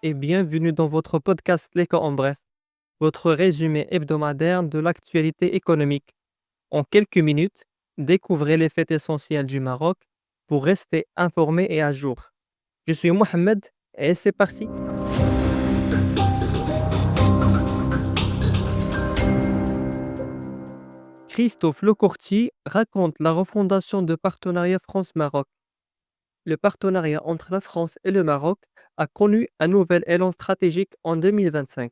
et bienvenue dans votre podcast L'écho en bref, votre résumé hebdomadaire de l'actualité économique. En quelques minutes, découvrez les faits essentiels du Maroc pour rester informé et à jour. Je suis Mohamed et c'est parti. Christophe Lecourtier raconte la refondation de partenariat France-Maroc. Le partenariat entre la France et le Maroc a connu un nouvel élan stratégique en 2025.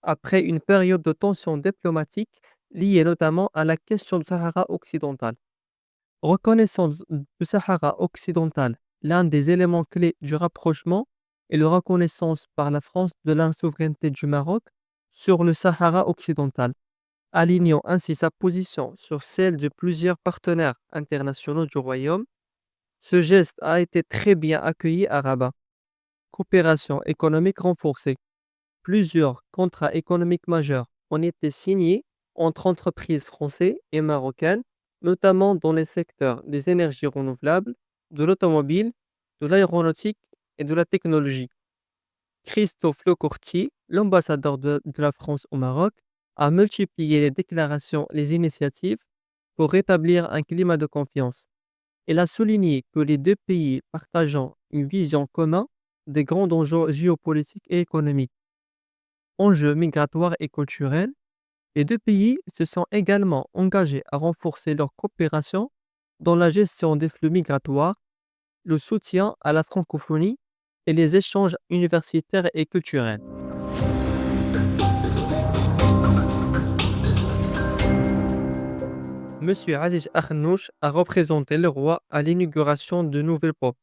Après une période de tension diplomatique liée notamment à la question du Sahara occidental. Reconnaissant du Sahara occidental l'un des éléments clés du rapprochement et la reconnaissance par la France de la souveraineté du Maroc sur le Sahara occidental, alignant ainsi sa position sur celle de plusieurs partenaires internationaux du Royaume. Ce geste a été très bien accueilli à Rabat. Coopération économique renforcée. Plusieurs contrats économiques majeurs ont été signés entre entreprises françaises et marocaines, notamment dans les secteurs des énergies renouvelables, de l'automobile, de l'aéronautique et de la technologie. Christophe Lecourtier, l'ambassadeur de la France au Maroc, a multiplié les déclarations et les initiatives pour rétablir un climat de confiance. Il a souligné que les deux pays partageant une vision commune des grands enjeux géopolitiques et économiques, enjeux migratoires et culturels. Les deux pays se sont également engagés à renforcer leur coopération dans la gestion des flux migratoires, le soutien à la francophonie et les échanges universitaires et culturels. Monsieur Aziz Akhnouch a représenté le roi à l'inauguration de Nouvelle Pop.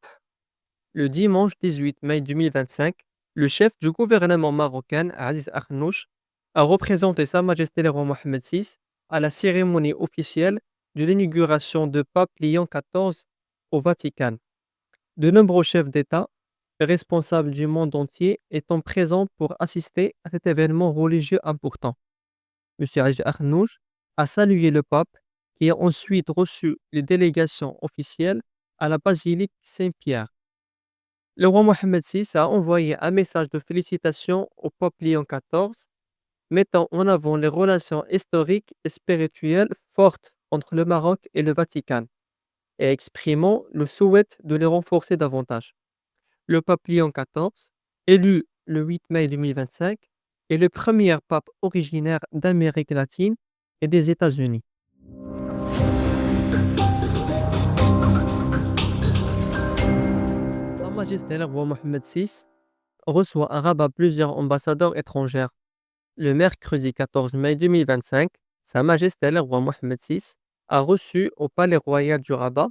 Le dimanche 18 mai 2025, le chef du gouvernement marocain, Aziz Akhnouch, a représenté Sa Majesté le roi Mohamed VI à la cérémonie officielle de l'inauguration de Pape Léon XIV au Vatican. De nombreux chefs d'État et responsables du monde entier étant présents pour assister à cet événement religieux important. M. Aziz Akhnouch a salué le pape qui a ensuite reçu les délégations officielles à la basilique Saint-Pierre. Le roi Mohamed VI a envoyé un message de félicitations au pape Léon XIV, mettant en avant les relations historiques et spirituelles fortes entre le Maroc et le Vatican, et exprimant le souhait de les renforcer davantage. Le pape Léon XIV, élu le 8 mai 2025, est le premier pape originaire d'Amérique latine et des États-Unis. Sa Majesté le roi Mohamed VI reçoit à Rabat plusieurs ambassadeurs étrangers. Le mercredi 14 mai 2025, Sa Majesté le roi Mohamed VI a reçu au Palais royal du Rabat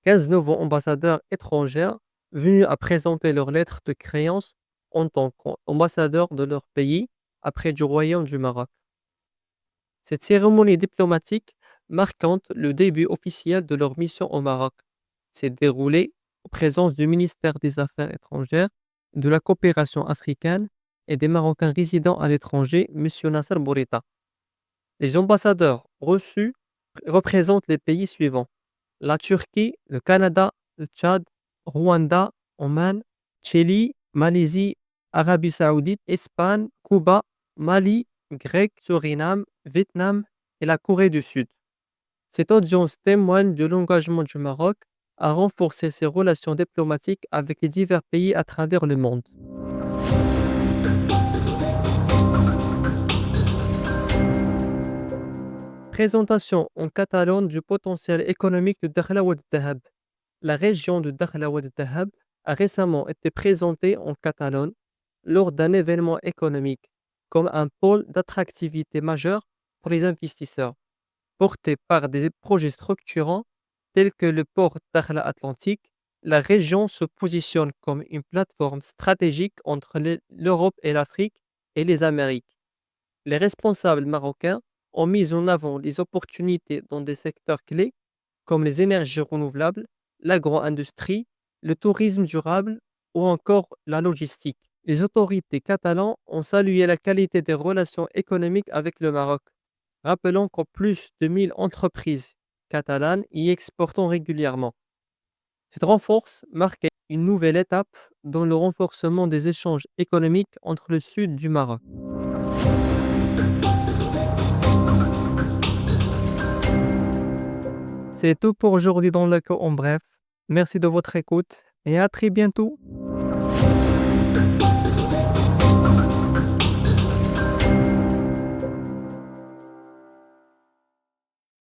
15 nouveaux ambassadeurs étrangers venus à présenter leurs lettres de créance en tant qu'ambassadeurs de leur pays auprès du Royaume du Maroc. Cette cérémonie diplomatique marquante le début officiel de leur mission au Maroc s'est déroulée en présence du ministère des Affaires étrangères, de la coopération africaine et des Marocains résidant à l'étranger, M. Nasser Bourita. Les ambassadeurs reçus représentent les pays suivants: la Turquie, le Canada, le Tchad, Rwanda, Oman, Chili, Malaisie, Arabie Saoudite, Espagne, Cuba, Mali, Grèce, Suriname, Vietnam et la Corée du Sud. Cette audience témoigne de l'engagement du Maroc à renforcer ses relations diplomatiques avec les divers pays à travers le monde. Présentation en Catalogne du potentiel économique de Dakhla Oued Dahab. La région de Dakhla Oued Dahab a récemment été présentée en Catalogne lors d'un événement économique comme un pôle d'attractivité majeur pour les investisseurs, porté par des projets structurants tels que le port Dakhla Atlantique. La région se positionne comme une plateforme stratégique entre l'Europe et l'Afrique et les Amériques. Les responsables marocains ont mis en avant les opportunités dans des secteurs clés comme les énergies renouvelables, l'agro-industrie, le tourisme durable ou encore la logistique. Les autorités catalanes ont salué la qualité des relations économiques avec le Maroc, rappelant que plus de 1000 entreprises catalanes y exportent régulièrement. Cette renforce marquait une nouvelle étape dans le renforcement des échanges économiques entre le sud du Maroc. C'est tout pour aujourd'hui dans le cas en bref. Merci de votre écoute et à très bientôt.